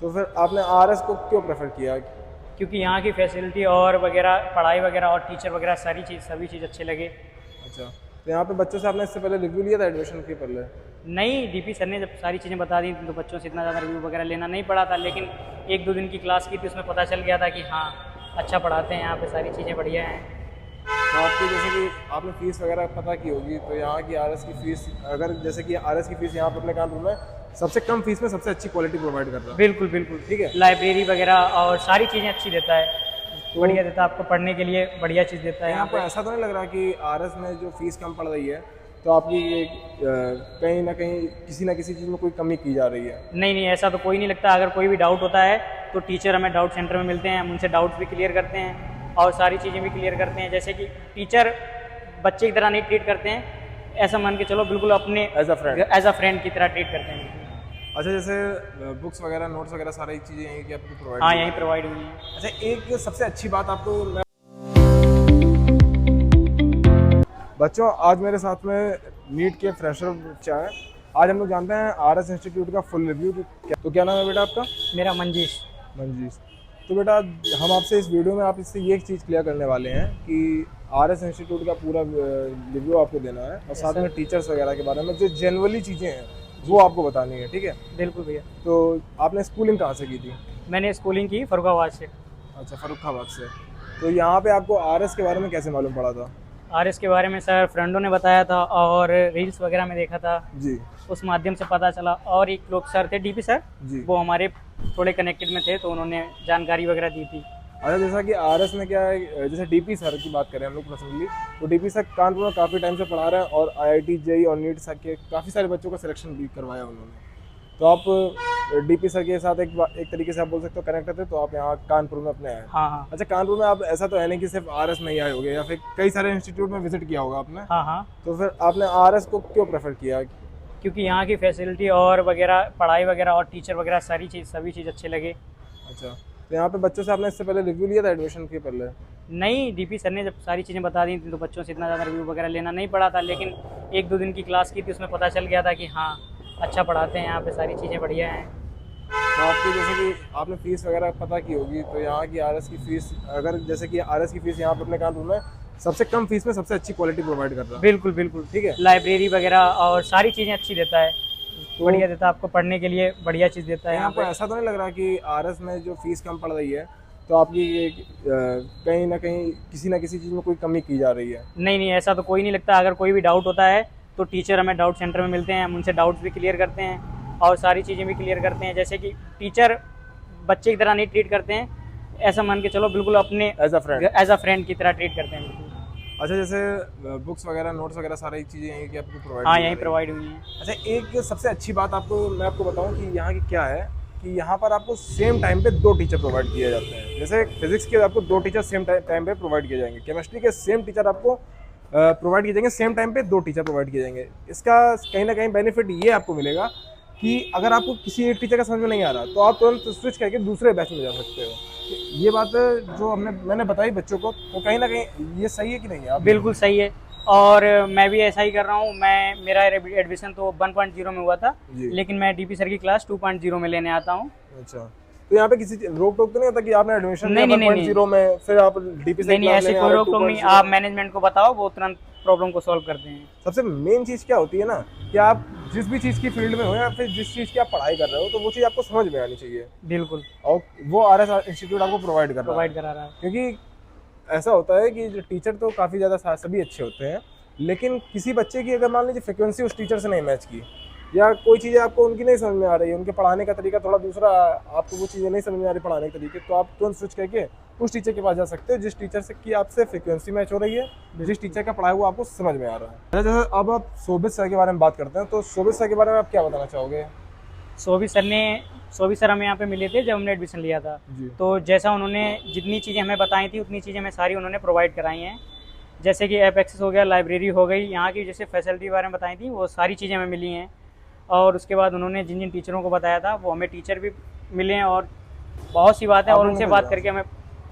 तो फिर आपने आरएस को क्यों प्रेफर किया? क्योंकि यहाँ की फैसिलिटी और वगैरह पढ़ाई वगैरह और टीचर वगैरह सभी चीज़ अच्छे लगे। अच्छा, तो यहाँ पे बच्चों से आपने इससे पहले रिव्यू लिया था एडमिशन के पहले? नहीं, डीपी सर ने जब सारी चीज़ें बता दी थी तो बच्चों से इतना ज़्यादा रिव्यू वगैरह लेना नहीं पड़ा था, लेकिन एक दो दिन की क्लास की थी उसमें पता चल गया था कि हाँ अच्छा पढ़ाते हैं, यहाँ पे सारी चीज़ें बढ़िया हैं। तो आपकी जैसे कि आपने फ़ीस वगैरह पता की होगी, तो यहाँ की आरएस की फ़ीस, अगर जैसे कि आरएस की फ़ीस यहाँ पे अपने कानपुर में सबसे कम फीस में सबसे अच्छी क्वालिटी प्रोवाइड कर रहा है। बिल्कुल बिल्कुल, ठीक है। लाइब्रेरी वगैरह और सारी चीज़ें अच्छी देता है, तो बढ़िया देता है आपको पढ़ने के लिए, बढ़िया चीज़ देता है कहीं यहाँ आपको पे। ऐसा तो नहीं लग रहा कि आरएस में जो फीस कम पड़ रही है, तो आपकी ये कहीं ना कहीं किसी ना किसी चीज़ में कोई कमी की जा रही है? नहीं नहीं, ऐसा तो कोई नहीं लगता। अगर कोई भी डाउट होता है तो टीचर हमें डाउट सेंटर में मिलते हैं, हम उनसे डाउट्स भी क्लियर करते हैं और सारी चीज़ें भी क्लियर करते हैं। जैसे कि टीचर बच्चे की तरह नहीं ट्रीट करते हैं, ऐसा मान के चलो, बिल्कुल अपने एज अ फ्रेंड की तरह ट्रीट करते हैं। अच्छा, जैसे बुक्स वगैरह, नोट्स वगैरह सारी चीज़ें यहीं की आपको प्रोवाइड हाँ, की यहीं जाती प्रोवाइड हुई है। हैं? अच्छा, एक सबसे अच्छी बात आपको मैं बच्चों, आज मेरे साथ में नीट के फ्रेशर बच्चा है। आज हम लोग जानते हैं आरएस इंस्टीट्यूट का फुल रिव्यू। तो क्या नाम है बेटा आपका? मेरा मंजीश। मंजीश। तो बेटा, हम आपसे इस वीडियो में आप इससे ये एक चीज़ क्लियर करने वाले हैं कि आरएस इंस्टीट्यूट का पूरा रिव्यू आपको देना है, और साथ में टीचर्स वगैरह के बारे में जो जनरली चीज़ें हैं वो आपको बतानी है, ठीक है? बिल्कुल भैया। तो आपने स्कूलिंग कहाँ से की थी? मैंने स्कूलिंग की फर्रुखाबाद से। अच्छा, फर्रुखाबाद से। तो यहाँ पे आपको आरएस के बारे में कैसे मालूम पड़ा था? आरएस के बारे में सर फ्रेंडों ने बताया था और रील्स वगैरह में देखा था, जी उस माध्यम से पता चला। और एक लोग सर थे डीपी सर, जी। वो हमारे थोड़े कनेक्टेड में थे तो उन्होंने जानकारी वगैरह दी थी। अच्छा, जैसा कि आरएस में क्या है, जैसे डीपी सर की बात करें हम लोग पर्सनली, तो डीपी सर कानपुर में काफ़ी टाइम से पढ़ा रहे हैं और आईआईटी जेईई और नीट सर के काफ़ी सारे बच्चों का सिलेक्शन भी करवाया उन्होंने। तो आप डीपी सर के साथ एक तरीके से आप बोल सकते हो कनेक्टेड थे, तो आप यहाँ कानपुर में अपने आए। हाँ हाँ। अच्छा, कानपुर में आप ऐसा तो है नहीं कि सिर्फ आरएस में ही आए होगे, या फिर कई सारे इंस्टीट्यूट में विजिट किया होगा आपने? हाँ हाँ। तो फिर आपने आरएस को क्यों प्रेफर किया? क्योंकि यहाँ की फैसिलिटी और वगैरह पढ़ाई वगैरह और टीचर वगैरह सभी चीज़ अच्छे लगे। अच्छा, तो यहाँ पे बच्चों से आपने इससे पहले रिव्यू लिया था एडमिशन के पहले? नहीं, डीपी सर ने जब सारी चीज़ें बता दी थी तो बच्चों से इतना ज़्यादा रिव्यू वगैरह लेना नहीं पड़ा था, लेकिन एक दो दिन की क्लास की थी उसमें पता चल गया था कि हाँ अच्छा पढ़ाते हैं, यहाँ पे सारी चीज़ें बढ़िया हैं। तो आपकी जैसे कि आपने फ़ीस वगैरह पता की होगी, तो यहाँ की आरएस की फ़ीस, अगर जैसे कि आरएस की फ़ीस यहाँ पे अपने कानपुर में सबसे कम फीस में सबसे अच्छी क्वालिटी प्रोवाइड कर रहा है। बिल्कुल बिल्कुल, ठीक है। लाइब्रेरी वगैरह और सारी चीज़ें अच्छी देता है, तो बढ़िया देता है आपको पढ़ने के लिए, बढ़िया चीज़ देता है कहीं यहाँ आपको पे। ऐसा तो नहीं लग रहा कि आरएस में जो फीस कम पड़ रही है, तो आपकी ये कहीं ना कहीं किसी ना किसी चीज़ में कोई कमी की जा रही है? नहीं नहीं, ऐसा तो कोई नहीं लगता। अगर कोई भी डाउट होता है तो टीचर हमें डाउट सेंटर में मिलते हैं, हम उनसे डाउट्स भी क्लियर करते हैं और सारी चीज़ें भी क्लियर करते हैं। जैसे कि टीचर बच्चे की तरह नहीं ट्रीट करते हैं, ऐसा मान के चलो, बिल्कुल अपने एज अ फ्रेंड की तरह ट्रीट करते हैं बिल्कुल। अच्छा, जैसे बुक्स वगैरह, नोट्स वगैरह सारी चीज़ें यहीं की आपको प्रोवाइड हाँ, की जा यहीं रही प्रोवाइड हुई हैं। है? अच्छा, एक सबसे अच्छी बात आपको मैं आपको बताऊं कि यहाँ की क्या है, कि यहाँ पर आपको सेम टाइम पे दो टीचर प्रोवाइड किए जाते हैं। जैसे फिजिक्स के आपको दो टीचर सेम टाइम पे प्रोवाइड किए जाएंगे, केमिस्ट्री के सेम टीचर आपको प्रोवाइड किए जाएंगे, सेम टाइम पे दो टीचर प्रोवाइड किए जाएंगे। इसका कहीं ना कहीं बेनिफिट ये आपको मिलेगा कि अगर आपको किसी एक टीचर का समझ में नहीं आ रहा, तो आप तुरंत स्विच करके दूसरे बैच में जा सकते हो। ये बात जो मैंने बताई बच्चों को, तो कहीं ना कहीं ये सही है कि नहीं है? आप बिल्कुल सही है, और मैं भी ऐसा ही कर रहा हूँ। मेरा एडमिशन तो 1.0 में हुआ था, जी। लेकिन मैं डीपी सर की क्लास 2.0 में लेने आता हूँ। अच्छा, तो यहाँ पे किसी रोक टोक तो नहीं होता कि आपने एडमिशन लिया नहीं नहीं 1.0 में, फिर आप डीपी से नहीं नहीं, क्लास ऐसी लेने आ कोई रहे रोक टोक नहीं। 2.0? आप मैनेजमेंट को बताओ, वो तुरंत प्रॉब्लम को सॉल्व करते हैं। सबसे मेन चीज़ क्या होती है ना, कि आप जिस भी चीज़ की फील्ड में हो या फिर जिस चीज़ की आप पढ़ाई कर रहे हो, तो वो चीज़ आपको समझ में आनी चाहिए, बिल्कुल और वो आरएस इंस्टीट्यूट आपको प्रोवाइड कर रहा प्रोवाइड है। करा रहा है। क्योंकि ऐसा होता है कि जो टीचर तो काफ़ी ज़्यादा सभी अच्छे होते हैं, लेकिन किसी बच्चे की अगर मान लीजिए फ्रिक्वेंसी उस टीचर से नहीं मैच की, या कोई चीज़ें आपको उनकी नहीं समझ में आ रही है, उनके पढ़ाने का तरीका थोड़ा दूसरा, आपको वो चीज़ें नहीं समझ में आ रही पढ़ाने के तरीके, तो आप तुरंत स्विच करके उस टीचर के पास जा सकते हो जिस टीचर से की आपसे फ्रिक्वेंसी मैच हो रही है, जिस टीचर का पढ़ाया हुआ आपको समझ में आ रहा है। जैसे अब आप शोभित सर के बारे में बात करते हैं, तो शोभित सर के बारे में आप क्या बताना चाहोगे? सोभी सर हमें यहाँ पे मिले थे जब हमने एडमिशन लिया था। जी। तो जैसा उन्होंने जितनी चीज़ें हमें बताई थी उतनी चीज़ें हमें सारी उन्होंने प्रोवाइड कराई हैं। जैसे कि ऐप एक्सेस हो गया, लाइब्रेरी हो गई, यहाँ की जैसे फैसिलिटी के बारे में बताई थी वो सारी चीज़ें हमें मिली हैं। और उसके बाद उन्होंने जिन जिन टीचरों को बताया था वो हमें टीचर भी मिले हैं, और बहुत सी बातें, और उनसे बात करके हमें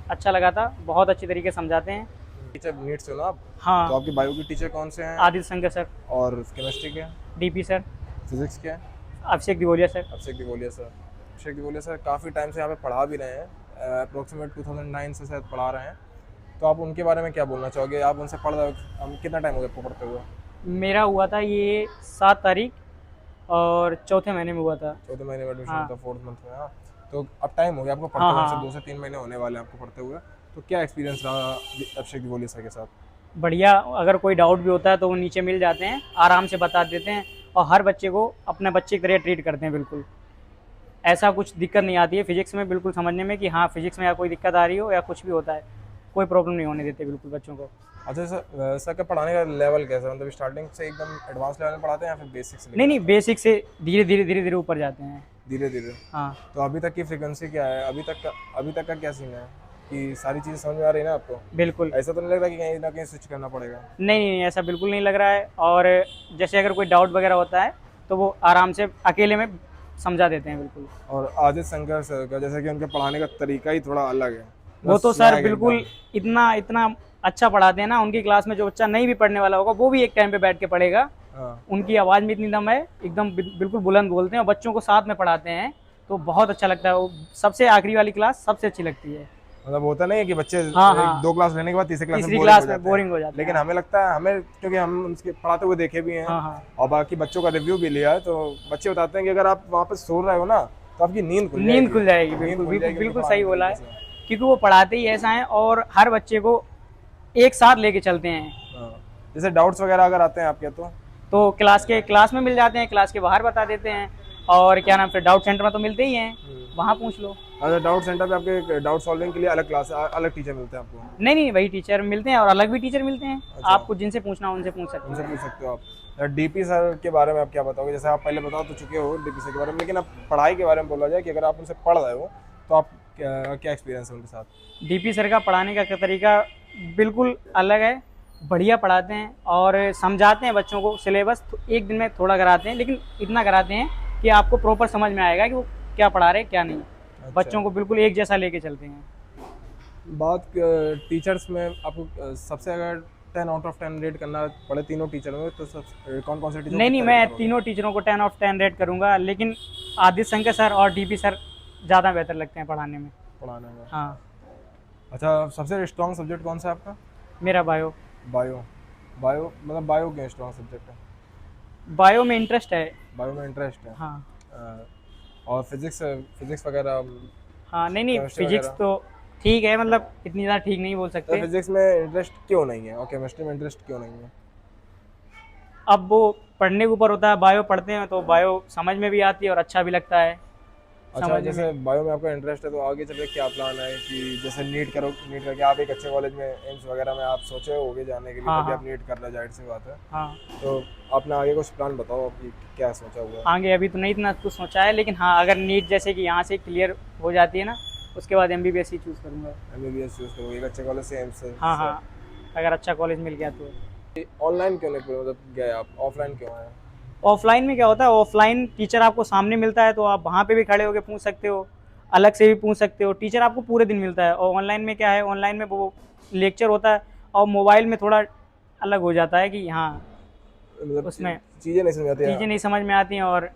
अच्छा लगा था। बहुत अच्छी तरीके से समझाते हैं। टीचर नीट से हो ना आप? हाँ। तो आपके बायो के टीचर कौन से हैं? आदित्य शंकर सर, और केमिस्ट्री के? डीपी सर, फिजिक्स के? अभिषेक दिवोलिया सर। अभिषेक दिवोलिया सर। अभिषेक दिवोले सर काफ़ी टाइम से यहाँ पे पढ़ा भी रहे हैं, अप्रोक्सीमेट 2009 से शायद पढ़ा रहे हैं। तो आप उनके बारे में क्या बोलना चाहोगे? आप उनसे पढ़ रहे हो, कितना टाइम हो गया आपको पढ़ते हुए? मेरा हुआ था ये 7 तारीख और चौथे महीने में हुआ था। चौथे महीने में एडमिशन हाँ। होता, 4th मंथ में। हाँ, तो अब टाइम हो गया आपको पढ़ते हाँ, हुए, हाँ। 2 से 3 महीने होने वाले हैं आपको पढ़ते हुए। तो क्या एक्सपीरियंस रहा अभिषेक दिवोले सर के साथ? बढ़िया, अगर कोई डाउट भी होता है तो वो नीचे मिल जाते हैं, आराम से बता देते हैं और हर बच्चे को अपने बच्चे की तरह ट्रीट करते हैं। बिल्कुल ऐसा कुछ दिक्कत नहीं आती है फिजिक्स में, बिल्कुल समझने में कि हाँ फिजिक्स में या कोई दिक्कत आ रही हो या कुछ भी होता है, कोई प्रॉब्लम नहीं होने देते बिल्कुल बच्चों को। अच्छा सर, सर का पढ़ाने का लेवल कैसा है? मतलब स्टार्टिंग से एकदम एडवांस लेवल में पढ़ाते हैं या फिर बेसिक से? नहीं, बेसिक से धीरे धीरे ऊपर जाते हैं। धीरे धीरे। हाँ। तो अभी तक की फ्रीक्वेंसी क्या है? अभी तक का क्या सीन है कि सारी चीज़ें समझ में आ रही है ना आपको? बिल्कुल। ऐसा तो नहीं लग रहा कि कहीं ना कहीं स्विच करना पड़ेगा? नहीं, ऐसा बिल्कुल नहीं लग रहा है। और जैसे अगर कोई डाउट वगैरह होता है तो वो आराम से अकेले में समझा देते हैं बिल्कुल। और आदित्य शंकर सर का जैसे कि उनके पढ़ाने का तरीका ही थोड़ा अलग है। वो तो सर swag बिल्कुल एकदम। इतना अच्छा पढ़ाते हैं ना, उनकी क्लास में जो बच्चा नहीं भी पढ़ने वाला होगा वो भी एक टाइम पे बैठ के पढ़ेगा। हाँ। उनकी आवाज़ में इतनी दम है, एकदम बिल्कुल बुलंद बोलते हैं और बच्चों को साथ में पढ़ाते हैं तो बहुत अच्छा लगता है। वो सबसे आखिरी वाली क्लास सबसे अच्छी लगती है। मतलब होता नहीं है कि बच्चे हाँ। 2 क्लास लेने के बाद तीसरी तीसरी क्लास क्लास में में बोरिंग हो जाते हैं। लेकिन हमें लगता है, हमें क्योंकि हम उनके पढ़ाते हुए देखे भी हैं हाँ। और बाकी बच्चों का रिव्यू भी लिया है, तो बच्चे बताते हैं कि अगर आप वहाँ पर सो रहे हो ना तो आपकी नींद खुल जाएगी। बिल्कुल सही बोला है, क्योंकि वो पढ़ाते ही ऐसा है और हर बच्चे को एक साथ लेके चलते हैं। जैसे डाउट्स वगैरह अगर आते हैं आपके तो क्लास में मिल जाते हैं, क्लास के बाहर बता देते हैं। और क्या नाम, फिर डाउट सेंटर में तो मिलते ही हैं, वहाँ पूछ लो। अच्छा, डाउट सेंटर पे आपके डाउट सॉल्विंग के लिए अलग क्लास, अलग टीचर मिलते हैं आपको? नहीं, वही टीचर मिलते हैं और अलग भी टीचर मिलते हैं। अच्छा। आपको जिनसे पूछना उनसे पूछ सकते उनसे पूछ सकते हो आप। डीपी सर के बारे में आप क्या बताओगे? जैसे आप पहले बता तो चुके हो डीपी सर के बारे में, लेकिन अब पढ़ाई के बारे में बोला जाए कि अगर आप उनसे पढ़ रहे हो तो आप क्या एक्सपीरियंस है उनके साथ? डीपी सर का पढ़ाने का तरीका बिल्कुल अलग है, बढ़िया पढ़ाते हैं और समझाते हैं बच्चों को। सिलेबस एक दिन में थोड़ा कराते हैं, लेकिन इतना कराते हैं कि आपको प्रॉपर समझ में आएगा कि वो क्या पढ़ा रहे क्या नहीं। अच्छा। बच्चों को बिल्कुल एक जैसा लेके चलते हैं। बात टीचर्स में आपको सबसे अगर 10 आउट ऑफ 10 रेट करना पड़े तीनों टीचर में, तो कौन कौन से टीचर? नहीं, मैं तीनों टीचरों को 10 ऑफ 10 रेट करूंगा, लेकिन आदित्य शंकर सर और डीपी सर ज़्यादा बेहतर लगते हैं पढ़ाने में। हाँ। अच्छा, सबसे स्ट्रॉन्ग सब्जेक्ट कौन सा है आपका? मेरा बायो मतलब बायो क्यों स्ट्रॉन्ग सब्जेक्ट है? बायो में इंटरेस्ट है। बायो में इंटरेस्ट है। हाँ। और फिजिक्स वगैरह? हाँ, नहीं, Chemistry फिजिक्स वगैरह? तो ठीक है, मतलब इतनी ज़्यादा ठीक नहीं बोल तो सकते। फिजिक्स में इंटरेस्ट क्यों नहीं है और केमिस्ट्री में इंटरेस्ट क्यों नहीं है? अब वो पढ़ने के ऊपर होता है। बायो पढ़ते हैं तो बायो समझ में भी आती है और अच्छा भी लगता है। अच्छा, जैसे बायो में आपका इंटरेस्ट है तो आगे चल के क्या प्लान है कि जैसे नीट करके आप एक अच्छे कॉलेज में, एम्स वगैरह में आप सोचे होगे जाने के लिए, हाँ, तभी हाँ। आप नीट कर रहे, जाहिर सी बात है। हाँ। तो अपना आगे कुछ प्लान बताओ आपकी, क्या सोचा हुआ है? आगे अभी तो नहीं इतना कुछ सोचा है, लेकिन हाँ अगर नीट जैसे कि यहाँ से क्लियर हो जाती है ना, उसके बाद MBBS ही चूज़ करूँगा। MBBS चूज करोगे एक अच्छे कॉलेज से, एम्स से? हाँ, अगर अच्छा कॉलेज मिल गया तो। ऑनलाइन क्यों नहीं मतलब गए आप, ऑफलाइन क्यों आए? ऑफलाइन में क्या होता है, ऑफलाइन टीचर आपको सामने मिलता है तो आप वहाँ पे भी खड़े होकर पूछ सकते हो, अलग से भी पूछ सकते हो। टीचर आपको पूरे दिन मिलता है। और ऑनलाइन में क्या है, ऑनलाइन में वो लेक्चर होता है और मोबाइल में थोड़ा अलग हो जाता है कि हाँ मतलब उसमें चीज़ें नहीं समझ आती? चीज़ें नहीं समझ में आती हैं। और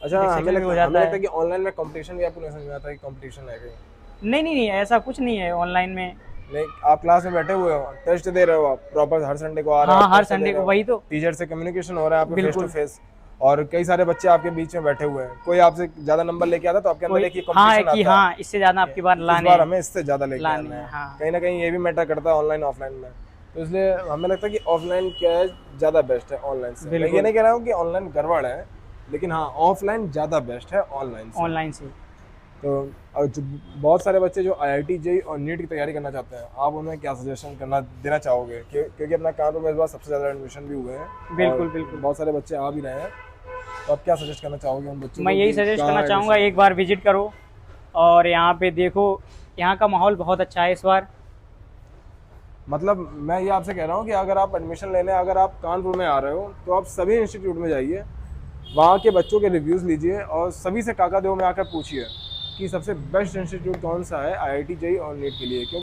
अच्छा, हमें हो लगता जाता है है कि ऑनलाइन में कंपटीशन भी आपको नहीं समझ में आता कि कंपटीशन है कहीं? नहीं, ऐसा कुछ नहीं है ऑनलाइन में। नहीं, आप क्लास में बैठे हुए हो, टेस्ट दे रहे हो, आप प्रॉपर हर संडे को आ रहे हो? हाँ, हर संडे को, वही तो। टीचर से कम्युनिकेशन हो रहा है आपके फेस बिल्कुल। टू फेस, और कई सारे बच्चे आपके बीच में बैठे हुए हैं। कोई आपसे ज्यादा नंबर लेके आता है तो आपके अंदर एक हाँ, कंपटीशन आता कि है, हाँ इससे ज़्यादा आपकी बार इस लाने बार हैं। हमें इससे ज्यादा लेके लाने आना है। हैं, हाँ। कहीं ना कहीं ये भी मैटर करता है ऑनलाइन ऑफलाइन में। तो इसलिए हमें लगता है कि ऑफलाइन क्या है, ज्यादा बेस्ट है ऑनलाइन से। मैं बिल्कुल। ये नहीं कह रहा हूँ कि ऑनलाइन गड़बड़ है, लेकिन हाँ ऑफलाइन ज्यादा बेस्ट है ऑनलाइन से। तो जो बहुत सारे बच्चे जो IIT JEE और नीट की तैयारी करना चाहते हैं, आप उन्हें क्या सजेशन देना चाहोगे? क्योंकि अपना कानपुर में इस बार सबसे ज़्यादा एडमिशन भी हुए हैं। बिल्कुल। बहुत सारे बच्चे आ भी रहे हैं, तो आप क्या सजेस्ट करना चाहोगे उन बच्चों को? मैं यही सजेस्ट करना चाहूँगा, एक बार विजिट करो और यहाँ पे देखो, यहाँ का माहौल बहुत अच्छा है इस बार। मतलब मैं ये आपसे कह रहा हूँ कि अगर आप एडमिशन लेने, अगर आप कानपुर में आ रहे हो तो आप सभी इंस्टीट्यूट में जाइए, वहाँ के बच्चों के रिव्यूज़ लीजिए और सभी से काका देव में आकर पूछिए कि सबसे बेस्ट इंस्टीट्यूट कौन सा है IIT JEE और नीट के लिए। क्यों